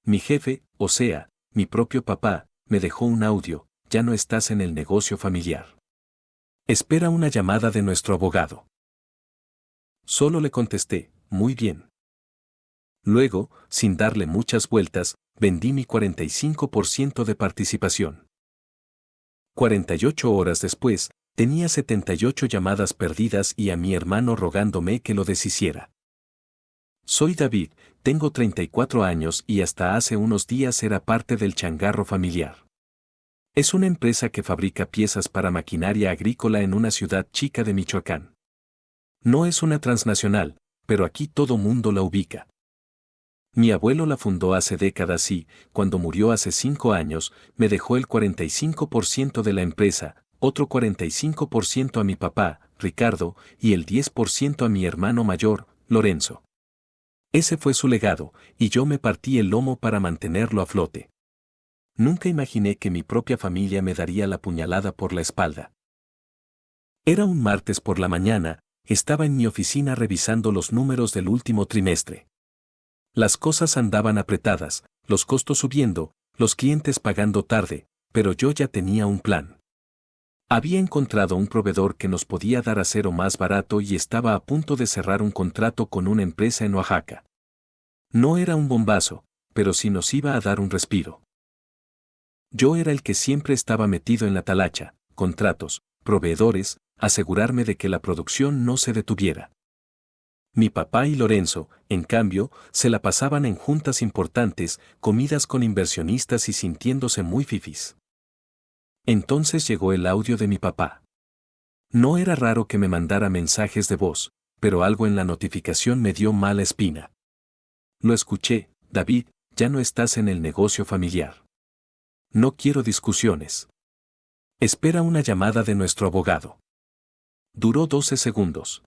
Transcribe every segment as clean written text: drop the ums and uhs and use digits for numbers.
Mi jefe, o sea, mi propio papá, me dejó un audio: ya no estás en el negocio familiar. Espera una llamada de nuestro abogado. Solo le contesté: muy bien. Luego, sin darle muchas vueltas, vendí mi 45% de participación. 48 horas después, tenía 78 llamadas perdidas y a mi hermano rogándome que lo deshiciera. Soy David, tengo 34 años y hasta hace unos días era parte del changarro familiar. Es una empresa que fabrica piezas para maquinaria agrícola en una ciudad chica de Michoacán. No es una transnacional, pero aquí todo mundo la ubica. Mi abuelo la fundó hace décadas y, cuando murió hace 5 años, me dejó el 45% de la empresa, otro 45% a mi papá, Ricardo, y el 10% a mi hermano mayor, Lorenzo. Ese fue su legado, y yo me partí el lomo para mantenerlo a flote. Nunca imaginé que mi propia familia me daría la puñalada por la espalda. Era un martes por la mañana, estaba en mi oficina revisando los números del último trimestre. Las cosas andaban apretadas, los costos subiendo, los clientes pagando tarde, pero yo ya tenía un plan. Había encontrado un proveedor que nos podía dar acero más barato y estaba a punto de cerrar un contrato con una empresa en Oaxaca. No era un bombazo, pero sí nos iba a dar un respiro. Yo era el que siempre estaba metido en la talacha: contratos, proveedores, asegurarme de que la producción no se detuviera. Mi papá y Lorenzo, en cambio, se la pasaban en juntas importantes, comidas con inversionistas y sintiéndose muy fifís. Entonces llegó el audio de mi papá. No era raro que me mandara mensajes de voz, pero algo en la notificación me dio mala espina. Lo escuché: David, ya no estás en el negocio familiar. No quiero discusiones. Espera una llamada de nuestro abogado. Duró 12 segundos.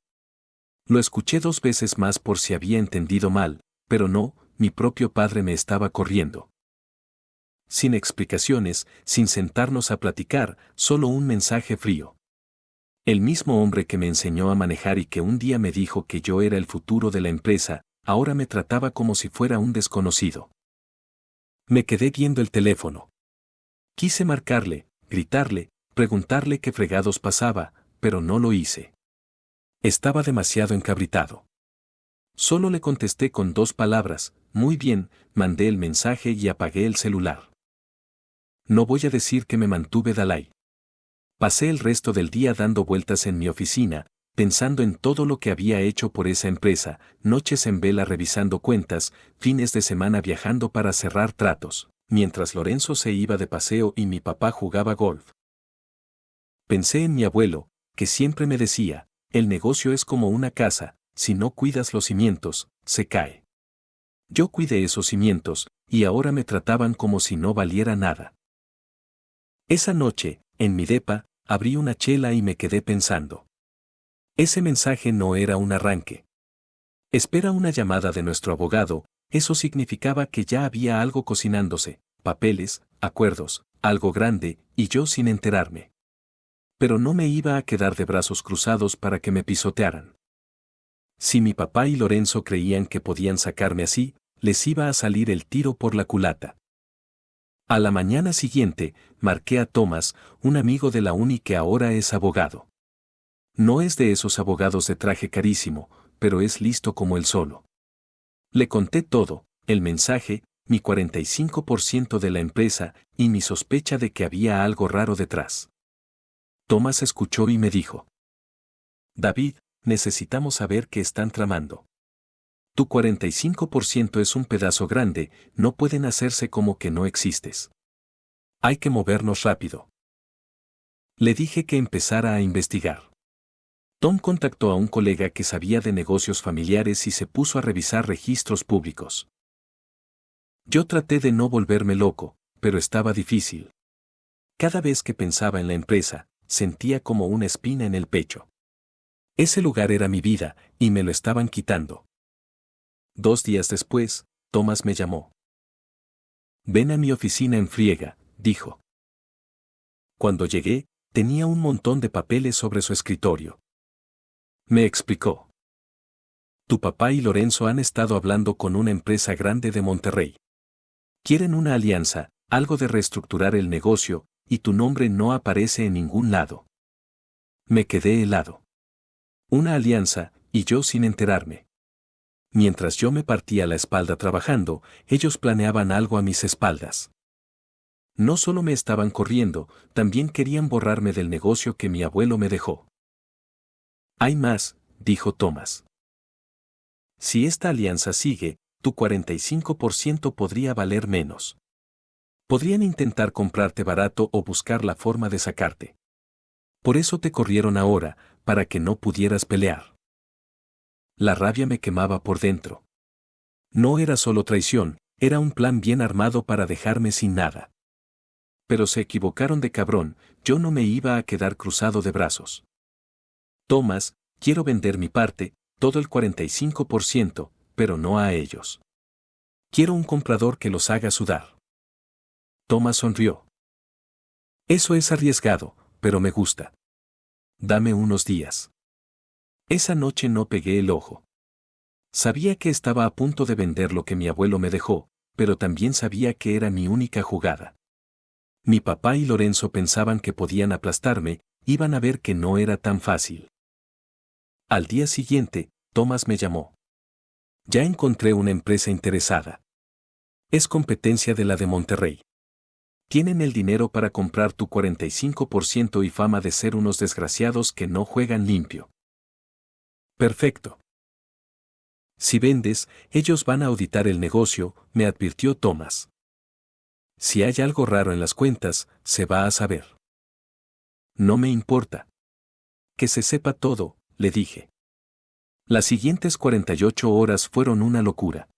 Lo escuché 2 veces más por si había entendido mal, pero no, mi propio padre me estaba corriendo. Sin explicaciones, sin sentarnos a platicar, solo un mensaje frío. El mismo hombre que me enseñó a manejar y que un día me dijo que yo era el futuro de la empresa, ahora me trataba como si fuera un desconocido. Me quedé viendo el teléfono. Quise marcarle, gritarle, preguntarle qué fregados pasaba, pero no lo hice. Estaba demasiado encabritado. Solo le contesté con 2 palabras: muy bien, mandé el mensaje y apagué el celular. No voy a decir que me mantuve Dalai. Pasé el resto del día dando vueltas en mi oficina, pensando en todo lo que había hecho por esa empresa, noches en vela revisando cuentas, fines de semana viajando para cerrar tratos, mientras Lorenzo se iba de paseo y mi papá jugaba golf. Pensé en mi abuelo, que siempre me decía: el negocio es como una casa, si no cuidas los cimientos, se cae. Yo cuidé esos cimientos, y ahora me trataban como si no valiera nada. Esa noche, en mi depa, abrí una chela y me quedé pensando. Ese mensaje no era un arranque. Espera una llamada de nuestro abogado, eso significaba que ya había algo cocinándose: papeles, acuerdos, algo grande, y yo sin enterarme. Pero no me iba a quedar de brazos cruzados para que me pisotearan. Si mi papá y Lorenzo creían que podían sacarme así, les iba a salir el tiro por la culata. A la mañana siguiente, marqué a Tomás, un amigo de la uni que ahora es abogado. No es de esos abogados de traje carísimo, pero es listo como él solo. Le conté todo: el mensaje, mi 45% de la empresa y mi sospecha de que había algo raro detrás. Tomás escuchó y me dijo: David, necesitamos saber qué están tramando. Tu 45% es un pedazo grande, no pueden hacerse como que no existes. Hay que movernos rápido. Le dije que empezara a investigar. Tom contactó a un colega que sabía de negocios familiares y se puso a revisar registros públicos. Yo traté de no volverme loco, pero estaba difícil. Cada vez que pensaba en la empresa, sentía como una espina en el pecho. Ese lugar era mi vida, y me lo estaban quitando. 2 días después, Tomás me llamó. Ven a mi oficina en friega, dijo. Cuando llegué, tenía un montón de papeles sobre su escritorio. Me explicó. Tu papá y Lorenzo han estado hablando con una empresa grande de Monterrey. Quieren una alianza, algo de reestructurar el negocio, y tu nombre no aparece en ningún lado. Me quedé helado. Una alianza, y yo sin enterarme. Mientras yo me partía la espalda trabajando, ellos planeaban algo a mis espaldas. No solo me estaban corriendo, también querían borrarme del negocio que mi abuelo me dejó. Hay más, dijo Thomas. Si esta alianza sigue, tu 45% podría valer menos. Podrían intentar comprarte barato o buscar la forma de sacarte. Por eso te corrieron ahora, para que no pudieras pelear. La rabia me quemaba por dentro. No era solo traición, era un plan bien armado para dejarme sin nada. Pero se equivocaron de cabrón, yo no me iba a quedar cruzado de brazos. Thomas, quiero vender mi parte, todo el 45%, pero no a ellos. Quiero un comprador que los haga sudar. Thomas sonrió. Eso es arriesgado, pero me gusta. Dame unos días. Esa noche no pegué el ojo. Sabía que estaba a punto de vender lo que mi abuelo me dejó, pero también sabía que era mi única jugada. Mi papá y Lorenzo pensaban que podían aplastarme, iban a ver que no era tan fácil. Al día siguiente, Thomas me llamó. Ya encontré una empresa interesada. Es competencia de la de Monterrey. Tienen el dinero para comprar tu 45% y fama de ser unos desgraciados que no juegan limpio. Perfecto. Si vendes, ellos van a auditar el negocio, me advirtió Thomas. Si hay algo raro en las cuentas, se va a saber. No me importa. Que se sepa todo, le dije. Las siguientes 48 horas fueron una locura.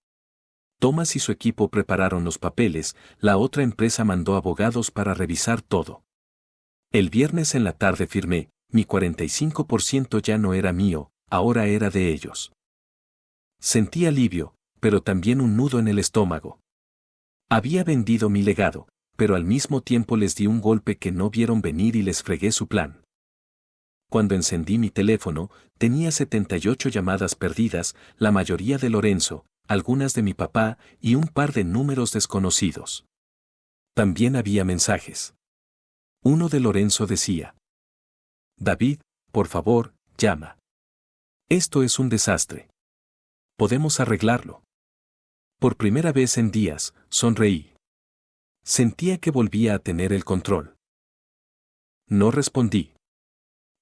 Thomas y su equipo prepararon los papeles, la otra empresa mandó abogados para revisar todo. El viernes en la tarde firmé, mi 45% ya no era mío, ahora era de ellos. Sentí alivio, pero también un nudo en el estómago. Había vendido mi legado, pero al mismo tiempo les di un golpe que no vieron venir y les fregué su plan. Cuando encendí mi teléfono, tenía 78 llamadas perdidas, la mayoría de Lorenzo, algunas de mi papá y un par de números desconocidos. También había mensajes. Uno de Lorenzo decía: David, por favor, llama. Esto es un desastre. Podemos arreglarlo. Por primera vez en días, sonreí. Sentía que volvía a tener el control. No respondí.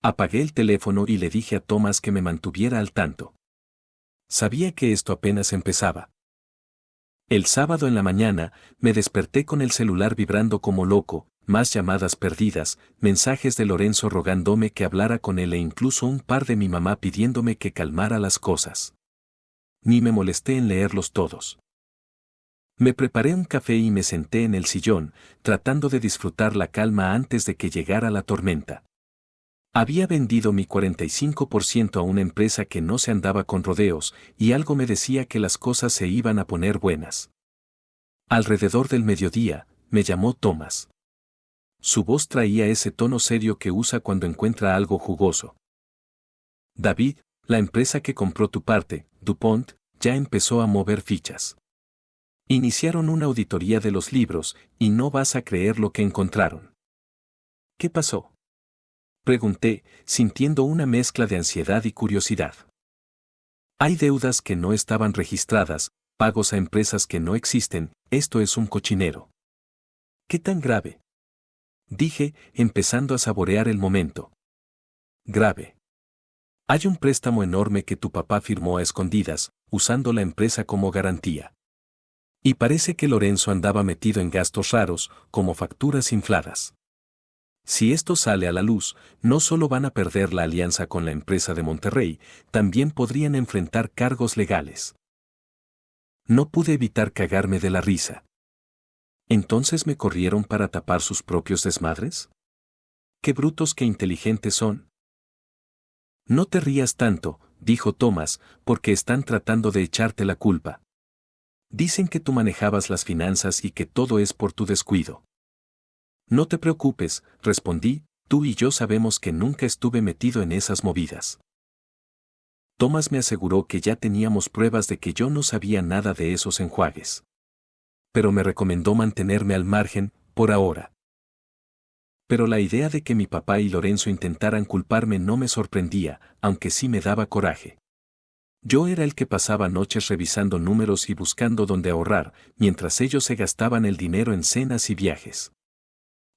Apagué el teléfono y le dije a Thomas que me mantuviera al tanto. Sabía que esto apenas empezaba. El sábado en la mañana, me desperté con el celular vibrando como loco, más llamadas perdidas, mensajes de Lorenzo rogándome que hablara con él e incluso un par de mi mamá pidiéndome que calmara las cosas. Ni me molesté en leerlos todos. Me preparé un café y me senté en el sillón, tratando de disfrutar la calma antes de que llegara la tormenta. Había vendido mi 45% a una empresa que no se andaba con rodeos, y algo me decía que las cosas se iban a poner buenas. Alrededor del mediodía, me llamó Thomas. Su voz traía ese tono serio que usa cuando encuentra algo jugoso. David, la empresa que compró tu parte, DuPont, ya empezó a mover fichas. Iniciaron una auditoría de los libros, y no vas a creer lo que encontraron. ¿Qué pasó?, pregunté, sintiendo una mezcla de ansiedad y curiosidad. Hay deudas que no estaban registradas, pagos a empresas que no existen, esto es un cochinero. ¿Qué tan grave?, dije, empezando a saborear el momento. Grave. Hay un préstamo enorme que tu papá firmó a escondidas, usando la empresa como garantía. Y parece que Lorenzo andaba metido en gastos raros, como facturas infladas. Si esto sale a la luz, no solo van a perder la alianza con la empresa de Monterrey, también podrían enfrentar cargos legales. No pude evitar cagarme de la risa. ¿Entonces me corrieron para tapar sus propios desmadres? ¡Qué brutos, qué inteligentes son! No te rías tanto, dijo Thomas, porque están tratando de echarte la culpa. Dicen que tú manejabas las finanzas y que todo es por tu descuido. No te preocupes, respondí, tú y yo sabemos que nunca estuve metido en esas movidas. Thomas me aseguró que ya teníamos pruebas de que yo no sabía nada de esos enjuagues. pero me recomendó mantenerme al margen, por ahora. Pero la idea de que mi papá y Lorenzo intentaran culparme no me sorprendía, aunque sí me daba coraje. Yo era el que pasaba noches revisando números y buscando dónde ahorrar, mientras ellos se gastaban el dinero en cenas y viajes.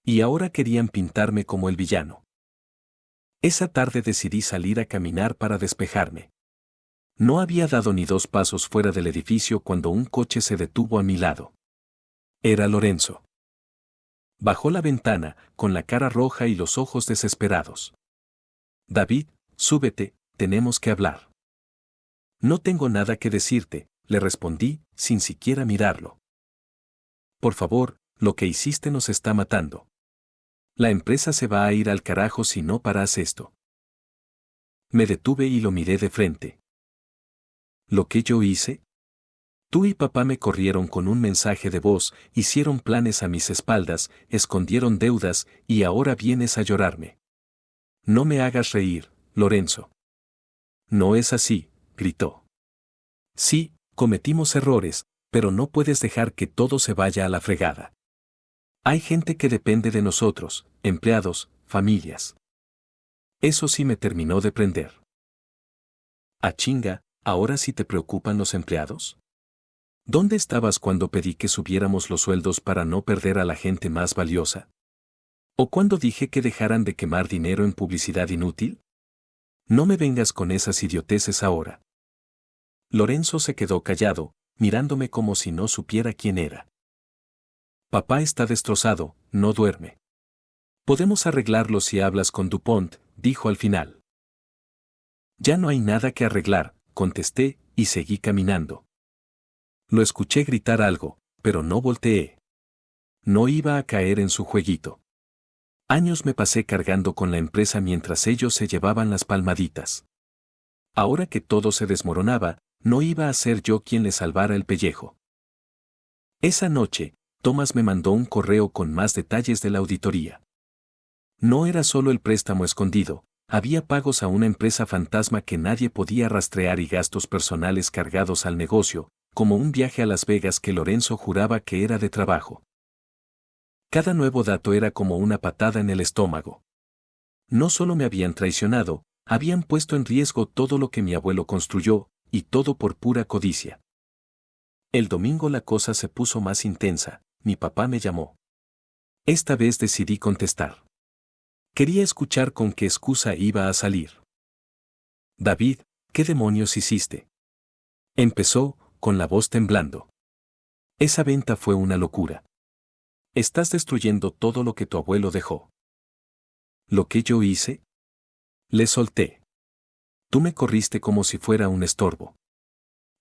Y ahora querían pintarme como el villano. Esa tarde decidí salir a caminar para despejarme. No había dado ni 2 pasos fuera del edificio cuando un coche se detuvo a mi lado. Era Lorenzo. Bajó la ventana, con la cara roja y los ojos desesperados. David, súbete, tenemos que hablar. No tengo nada que decirte, le respondí, sin siquiera mirarlo. Por favor, lo que hiciste nos está matando. La empresa se va a ir al carajo si no paras esto. Me detuve y lo miré de frente. ¿Lo que yo hice? Tú y papá me corrieron con un mensaje de voz, hicieron planes a mis espaldas, escondieron deudas, y ahora vienes a llorarme. No me hagas reír, Lorenzo. No es así, gritó. Sí, cometimos errores, pero no puedes dejar que todo se vaya a la fregada. Hay gente que depende de nosotros, empleados, familias. Eso sí me terminó de prender. Ah, chinga, ¿ahora sí te preocupan los empleados? ¿Dónde estabas cuando pedí que subiéramos los sueldos para no perder a la gente más valiosa? ¿O cuando dije que dejaran de quemar dinero en publicidad inútil? No me vengas con esas idioteces ahora. Lorenzo se quedó callado, mirándome como si no supiera quién era. Papá está destrozado, no duerme. Podemos arreglarlo si hablas con Dupont, dijo al final. Ya no hay nada que arreglar, contesté, y seguí caminando. Lo escuché gritar algo, pero no volteé. No iba a caer en su jueguito. Años me pasé cargando con la empresa mientras ellos se llevaban las palmaditas. Ahora que todo se desmoronaba, no iba a ser yo quien le salvara el pellejo. Esa noche, Tomás me mandó un correo con más detalles de la auditoría. No era solo el préstamo escondido, había pagos a una empresa fantasma que nadie podía rastrear y gastos personales cargados al negocio, como un viaje a Las Vegas que Lorenzo juraba que era de trabajo. Cada nuevo dato era como una patada en el estómago. No solo me habían traicionado, habían puesto en riesgo todo lo que mi abuelo construyó, y todo por pura codicia. El domingo la cosa se puso más intensa, mi papá me llamó. Esta vez decidí contestar. Quería escuchar con qué excusa iba a salir. David, ¿qué demonios hiciste? Empezó, con la voz temblando. Esa venta fue una locura. Estás destruyendo todo lo que tu abuelo dejó. ¿Lo que yo hice? Le solté. Tú me corriste como si fuera un estorbo.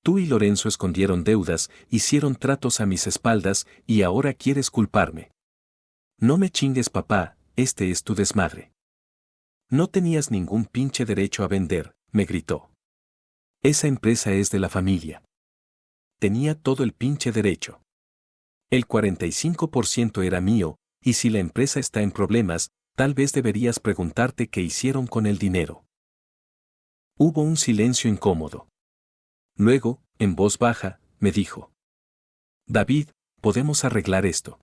Tú y Lorenzo escondieron deudas, hicieron tratos a mis espaldas y ahora quieres culparme. No me chingues, papá, este es tu desmadre. No tenías ningún pinche derecho a vender, me gritó. Esa empresa es de la familia. Tenía todo el pinche derecho. El 45% era mío, y si la empresa está en problemas, tal vez deberías preguntarte qué hicieron con el dinero. Hubo un silencio incómodo. Luego, en voz baja, me dijo. David, podemos arreglar esto.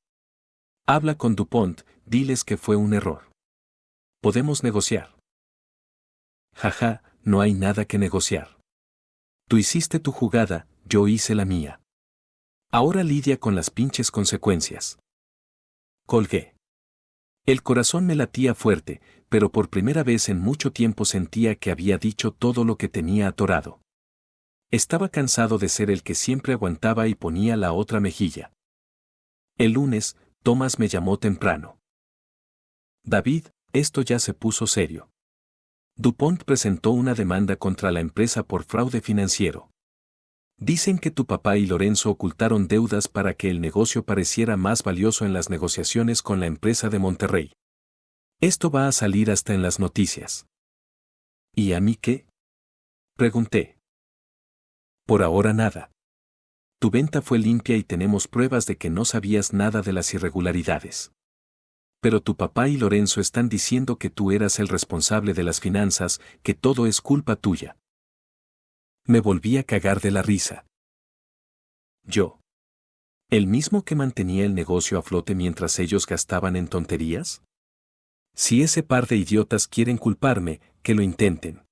Habla con Dupont, diles que fue un error. Podemos negociar. Jaja, no hay nada que negociar. Tú hiciste tu jugada, yo hice la mía. Ahora lidia con las pinches consecuencias. Colgué. El corazón me latía fuerte, pero por primera vez en mucho tiempo sentía que había dicho todo lo que tenía atorado. Estaba cansado de ser el que siempre aguantaba y ponía la otra mejilla. El lunes, Tomás me llamó temprano. David, esto ya se puso serio. Dupont presentó una demanda contra la empresa por fraude financiero. Dicen que tu papá y Lorenzo ocultaron deudas para que el negocio pareciera más valioso en las negociaciones con la empresa de Monterrey. Esto va a salir hasta en las noticias. ¿Y a mí qué? Pregunté. Por ahora nada. Tu venta fue limpia y tenemos pruebas de que no sabías nada de las irregularidades. Pero tu papá y Lorenzo están diciendo que tú eras el responsable de las finanzas, que todo es culpa tuya. Me volví a cagar de la risa. Yo. ¿El mismo que mantenía el negocio a flote mientras ellos gastaban en tonterías? Si ese par de idiotas quieren culparme, que lo intenten.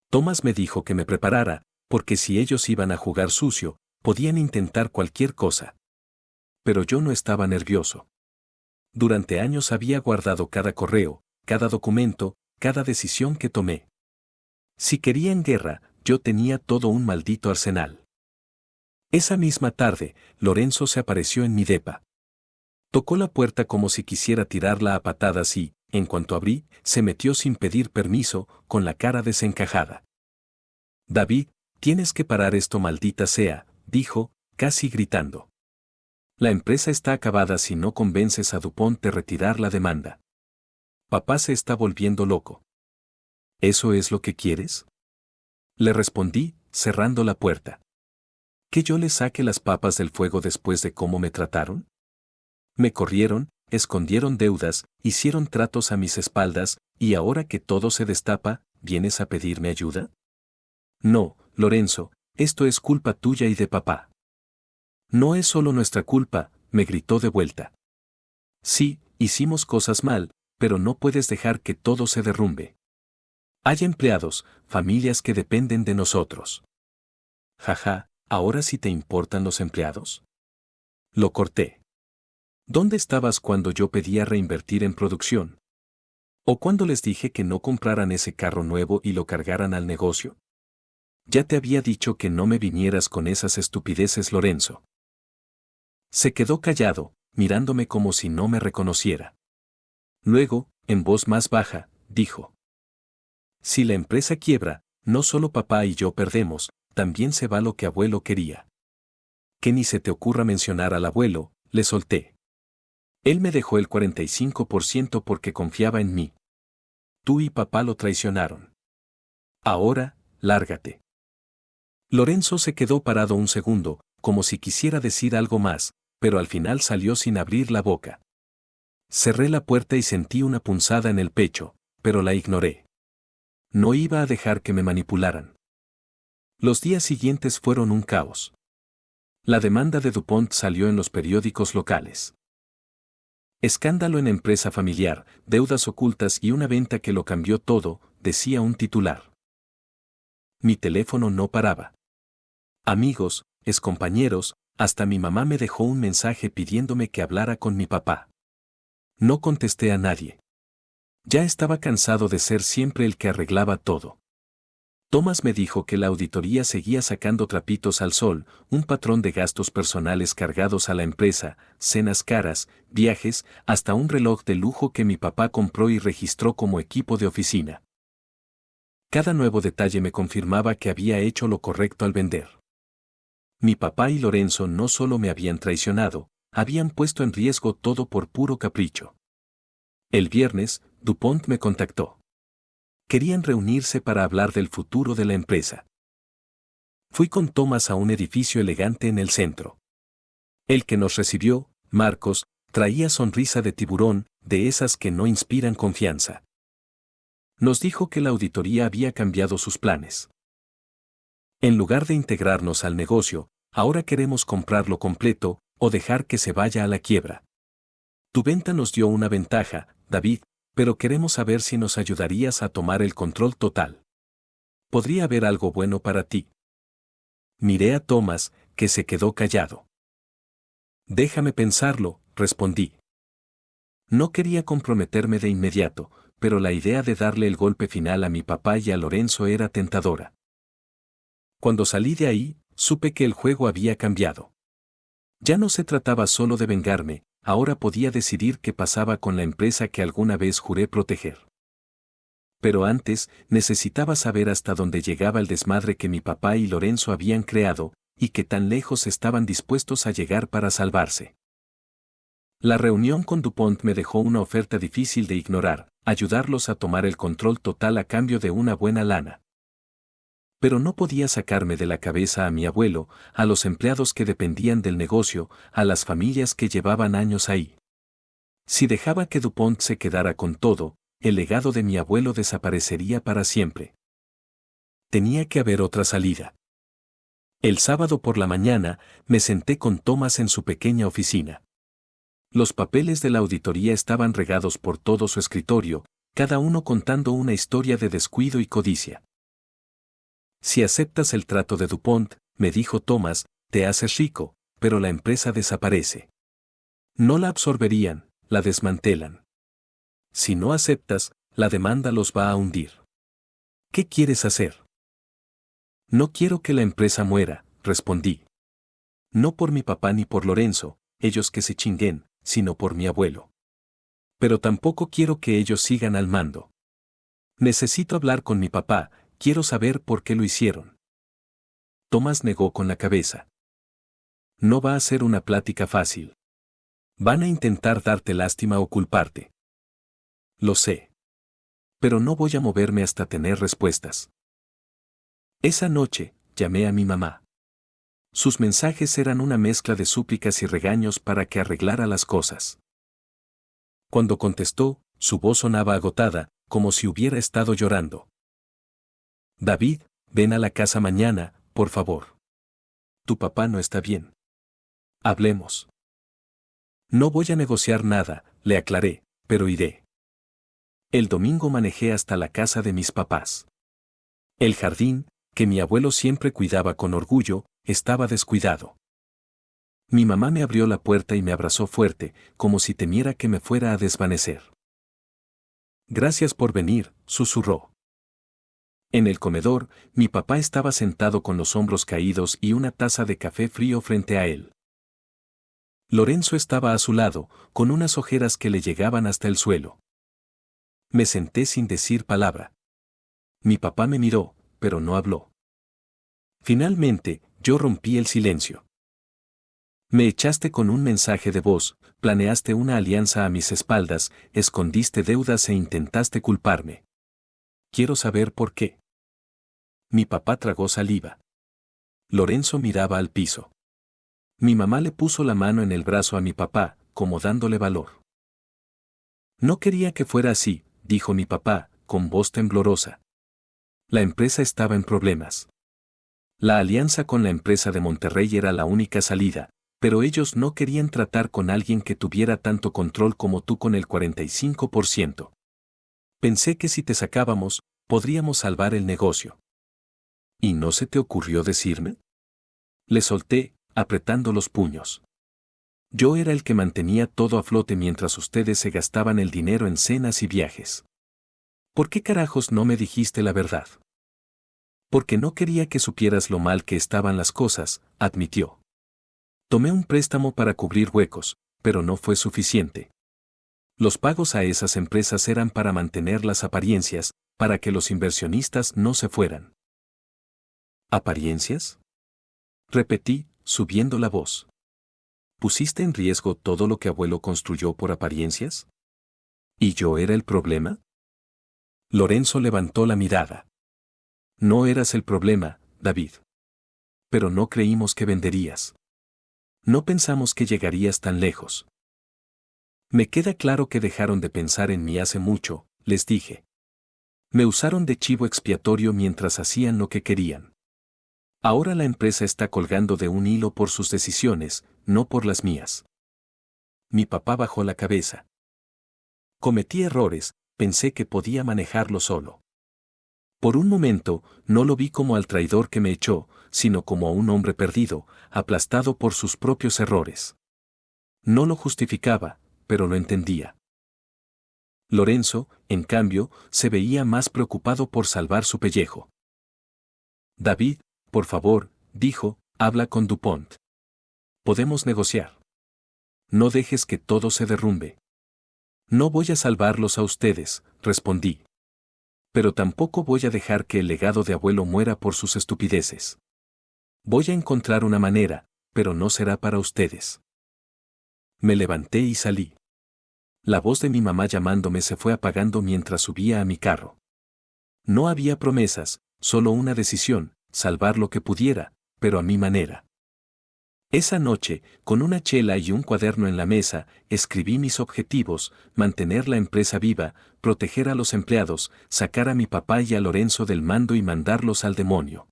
Thomas me dijo que me preparara, porque si ellos iban a jugar sucio, podían intentar cualquier cosa. Pero yo no estaba nervioso. Durante años había guardado cada correo, cada documento, cada decisión que tomé. Si querían guerra, yo tenía todo un maldito arsenal. Esa misma tarde, Lorenzo se apareció en mi depa. Tocó la puerta como si quisiera tirarla a patadas y, en cuanto abrí, se metió sin pedir permiso, con la cara desencajada. David, tienes que parar esto, maldita sea, dijo, casi gritando. La empresa está acabada si no convences a DuPont de retirar la demanda. Papá se está volviendo loco. ¿Eso es lo que quieres? Le respondí, cerrando la puerta. ¿Que yo le saque las papas del fuego después de cómo me trataron? Me corrieron, escondieron deudas, hicieron tratos a mis espaldas, y ahora que todo se destapa, ¿vienes a pedirme ayuda? No, Lorenzo, esto es culpa tuya y de papá. No es solo nuestra culpa, me gritó de vuelta. Sí, hicimos cosas mal, pero no puedes dejar que todo se derrumbe. Hay empleados, familias que dependen de nosotros. Jaja, ¿ahora sí te importan los empleados? Lo corté. ¿Dónde estabas cuando yo pedía reinvertir en producción? ¿O cuando les dije que no compraran ese carro nuevo y lo cargaran al negocio? Ya te había dicho que no me vinieras con esas estupideces, Lorenzo. Se quedó callado, mirándome como si no me reconociera. Luego, en voz más baja, dijo: si la empresa quiebra, no solo papá y yo perdemos, también se va lo que abuelo quería. Que ni se te ocurra mencionar al abuelo, le solté. Él me dejó el 45% porque confiaba en mí. Tú y papá lo traicionaron. Ahora, lárgate. Lorenzo se quedó parado un segundo, como si quisiera decir algo más, pero al final salió sin abrir la boca. Cerré la puerta y sentí una punzada en el pecho, pero la ignoré. No iba a dejar que me manipularan. Los días siguientes fueron un caos. La demanda de DuPont salió en los periódicos locales. Escándalo en empresa familiar, deudas ocultas y una venta que lo cambió todo, decía un titular. Mi teléfono no paraba. Amigos, excompañeros, hasta mi mamá me dejó un mensaje pidiéndome que hablara con mi papá. No contesté a nadie. Ya estaba cansado de ser siempre el que arreglaba todo. Thomas me dijo que la auditoría seguía sacando trapitos al sol, un patrón de gastos personales cargados a la empresa, cenas caras, viajes, hasta un reloj de lujo que mi papá compró y registró como equipo de oficina. Cada nuevo detalle me confirmaba que había hecho lo correcto al vender. Mi papá y Lorenzo no solo me habían traicionado, habían puesto en riesgo todo por puro capricho. El viernes, DuPont me contactó. Querían reunirse para hablar del futuro de la empresa. Fui con Thomas a un edificio elegante en el centro. El que nos recibió, Marcos, traía sonrisa de tiburón, de esas que no inspiran confianza. Nos dijo que la auditoría había cambiado sus planes. En lugar de integrarnos al negocio, ahora queremos comprarlo completo, o dejar que se vaya a la quiebra. Tu venta nos dio una ventaja, David, pero queremos saber si nos ayudarías a tomar el control total. ¿Podría haber algo bueno para ti? Miré a Thomas, que se quedó callado. Déjame pensarlo, respondí. No quería comprometerme de inmediato, pero la idea de darle el golpe final a mi papá y a Lorenzo era tentadora. Cuando salí de ahí, supe que el juego había cambiado. Ya no se trataba solo de vengarme, ahora podía decidir qué pasaba con la empresa que alguna vez juré proteger. Pero antes, necesitaba saber hasta dónde llegaba el desmadre que mi papá y Lorenzo habían creado, y qué tan lejos estaban dispuestos a llegar para salvarse. La reunión con DuPont me dejó una oferta difícil de ignorar, ayudarlos a tomar el control total a cambio de una buena lana. Pero no podía sacarme de la cabeza a mi abuelo, a los empleados que dependían del negocio, a las familias que llevaban años ahí. Si dejaba que DuPont se quedara con todo, el legado de mi abuelo desaparecería para siempre. Tenía que haber otra salida. El sábado por la mañana, me senté con Thomas en su pequeña oficina. Los papeles de la auditoría estaban regados por todo su escritorio, cada uno contando una historia de descuido y codicia. Si aceptas el trato de DuPont, me dijo Thomas, te haces rico, pero la empresa desaparece. No la absorberían, la desmantelan. Si no aceptas, la demanda los va a hundir. ¿Qué quieres hacer? No quiero que la empresa muera, respondí. No por mi papá ni por Lorenzo, ellos que se chinguen, sino por mi abuelo. Pero tampoco quiero que ellos sigan al mando. Necesito hablar con mi papá, quiero saber por qué lo hicieron. Thomas negó con la cabeza. No va a ser una plática fácil. Van a intentar darte lástima o culparte. Lo sé. Pero no voy a moverme hasta tener respuestas. Esa noche, llamé a mi mamá. Sus mensajes eran una mezcla de súplicas y regaños para que arreglara las cosas. Cuando contestó, su voz sonaba agotada, como si hubiera estado llorando. David, ven a la casa mañana, por favor. Tu papá no está bien. Hablemos. No voy a negociar nada, le aclaré, pero iré. El domingo manejé hasta la casa de mis papás. El jardín, que mi abuelo siempre cuidaba con orgullo, estaba descuidado. Mi mamá me abrió la puerta y me abrazó fuerte, como si temiera que me fuera a desvanecer. Gracias por venir, susurró. En el comedor, mi papá estaba sentado con los hombros caídos y una taza de café frío frente a él. Lorenzo estaba a su lado, con unas ojeras que le llegaban hasta el suelo. Me senté sin decir palabra. Mi papá me miró, pero no habló. Finalmente, yo rompí el silencio. Me echaste con un mensaje de voz, planeaste una alianza a mis espaldas, escondiste deudas e intentaste culparme. Quiero saber por qué. Mi papá tragó saliva. Lorenzo miraba al piso. Mi mamá le puso la mano en el brazo a mi papá, como dándole valor. No quería que fuera así, dijo mi papá, con voz temblorosa. La empresa estaba en problemas. La alianza con la empresa de Monterrey era la única salida, pero ellos no querían tratar con alguien que tuviera tanto control como tú con el 45%. Pensé que si te sacábamos, podríamos salvar el negocio. ¿Y no se te ocurrió decirme? Le solté, apretando los puños. Yo era el que mantenía todo a flote mientras ustedes se gastaban el dinero en cenas y viajes. ¿Por qué carajos no me dijiste la verdad? Porque no quería que supieras lo mal que estaban las cosas, admitió. Tomé un préstamo para cubrir huecos, pero no fue suficiente. Los pagos a esas empresas eran para mantener las apariencias, para que los inversionistas no se fueran. ¿Apariencias? Repetí, subiendo la voz. ¿Pusiste en riesgo todo lo que abuelo construyó por apariencias? ¿Y yo era el problema? Lorenzo levantó la mirada. No eras el problema, David. Pero no creímos que venderías. No pensamos que llegarías tan lejos. Me queda claro que dejaron de pensar en mí hace mucho, les dije. Me usaron de chivo expiatorio mientras hacían lo que querían. Ahora la empresa está colgando de un hilo por sus decisiones, no por las mías. Mi papá bajó la cabeza. Cometí errores, pensé que podía manejarlo solo. Por un momento, no lo vi como al traidor que me echó, sino como a un hombre perdido, aplastado por sus propios errores. No lo justificaba, pero lo entendía. Lorenzo, en cambio, se veía más preocupado por salvar su pellejo. David, por favor, dijo, habla con DuPont. Podemos negociar. No dejes que todo se derrumbe. No voy a salvarlos a ustedes, respondí. Pero tampoco voy a dejar que el legado de abuelo muera por sus estupideces. Voy a encontrar una manera, pero no será para ustedes. Me levanté y salí. La voz de mi mamá llamándome se fue apagando mientras subía a mi carro. No había promesas, solo una decisión, salvar lo que pudiera, pero a mi manera. Esa noche, con una chela y un cuaderno en la mesa, escribí mis objetivos: mantener la empresa viva, proteger a los empleados, sacar a mi papá y a Lorenzo del mando y mandarlos al demonio.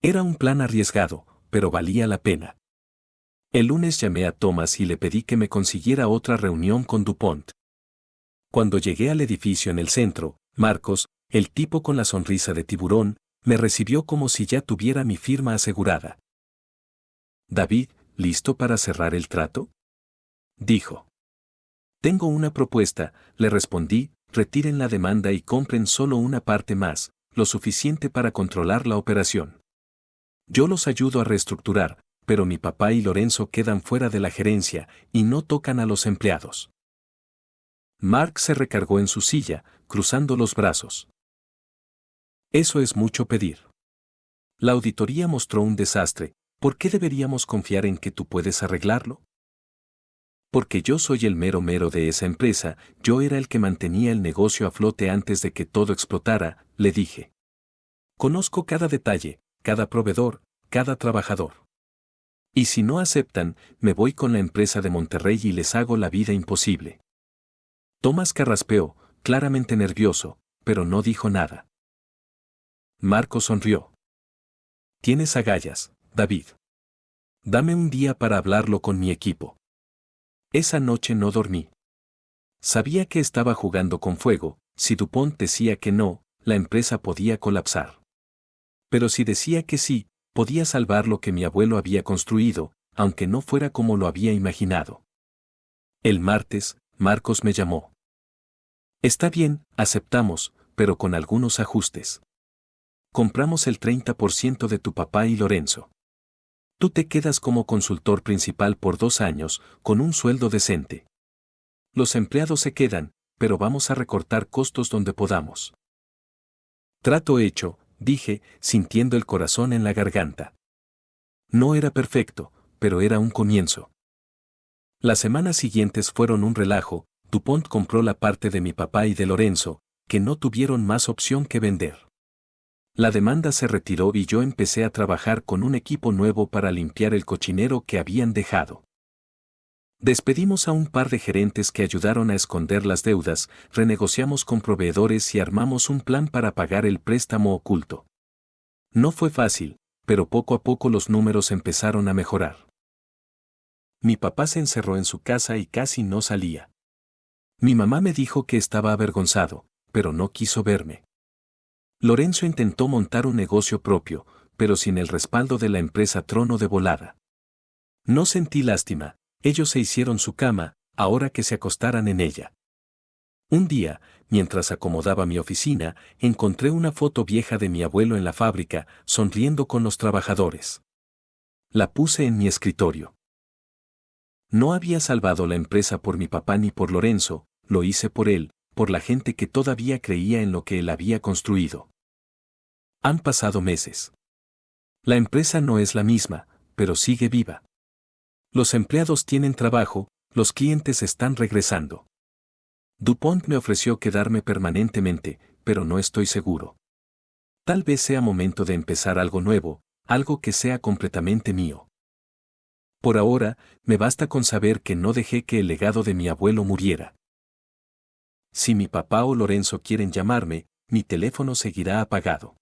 Era un plan arriesgado, pero valía la pena. El lunes llamé a Thomas y le pedí que me consiguiera otra reunión con DuPont. Cuando llegué al edificio en el centro, Marcos, el tipo con la sonrisa de tiburón, me recibió como si ya tuviera mi firma asegurada. «David, ¿listo para cerrar el trato?», dijo. «Tengo una propuesta», le respondí, «retiren la demanda y compren solo una parte más, lo suficiente para controlar la operación. Yo los ayudo a reestructurar, pero mi papá y Lorenzo quedan fuera de la gerencia y no tocan a los empleados». Mark se recargó en su silla, cruzando los brazos. «Eso es mucho pedir. La auditoría mostró un desastre, ¿por qué deberíamos confiar en que tú puedes arreglarlo?». «Porque yo soy el mero mero de esa empresa, yo era el que mantenía el negocio a flote antes de que todo explotara», le dije. «Conozco cada detalle, cada proveedor, cada trabajador. Y si no aceptan, me voy con la empresa de Monterrey y les hago la vida imposible». Thomas carraspeó, claramente nervioso, pero no dijo nada. Marco sonrió. «Tienes agallas, David. Dame un día para hablarlo con mi equipo». Esa noche no dormí. Sabía que estaba jugando con fuego, si DuPont decía que no, la empresa podía colapsar. Pero si decía que sí, podía salvar lo que mi abuelo había construido, aunque no fuera como lo había imaginado. El martes, Marcos me llamó. «Está bien, aceptamos, pero con algunos ajustes. Compramos el 30% de tu papá y Lorenzo. Tú te quedas como consultor principal por 2 años, con un sueldo decente. Los empleados se quedan, pero vamos a recortar costos donde podamos». «Trato hecho», dije, sintiendo el corazón en la garganta. No era perfecto, pero era un comienzo. Las semanas siguientes fueron un relajo. DuPont compró la parte de mi papá y de Lorenzo, que no tuvieron más opción que vender. La demanda se retiró y yo empecé a trabajar con un equipo nuevo para limpiar el cochinero que habían dejado. Despedimos a un par de gerentes que ayudaron a esconder las deudas, renegociamos con proveedores y armamos un plan para pagar el préstamo oculto. No fue fácil, pero poco a poco los números empezaron a mejorar. Mi papá se encerró en su casa y casi no salía. Mi mamá me dijo que estaba avergonzado, pero no quiso verme. Lorenzo intentó montar un negocio propio, pero sin el respaldo de la empresa tronó de volada. No sentí lástima, ellos se hicieron su cama, ahora que se acostaran en ella. Un día, mientras acomodaba mi oficina, encontré una foto vieja de mi abuelo en la fábrica, sonriendo con los trabajadores. La puse en mi escritorio. No había salvado la empresa por mi papá ni por Lorenzo, lo hice por él, por la gente que todavía creía en lo que él había construido. Han pasado meses. La empresa no es la misma, pero sigue viva. Los empleados tienen trabajo, los clientes están regresando. DuPont me ofreció quedarme permanentemente, pero no estoy seguro. Tal vez sea momento de empezar algo nuevo, algo que sea completamente mío. Por ahora, me basta con saber que no dejé que el legado de mi abuelo muriera. Si mi papá o Lorenzo quieren llamarme, mi teléfono seguirá apagado.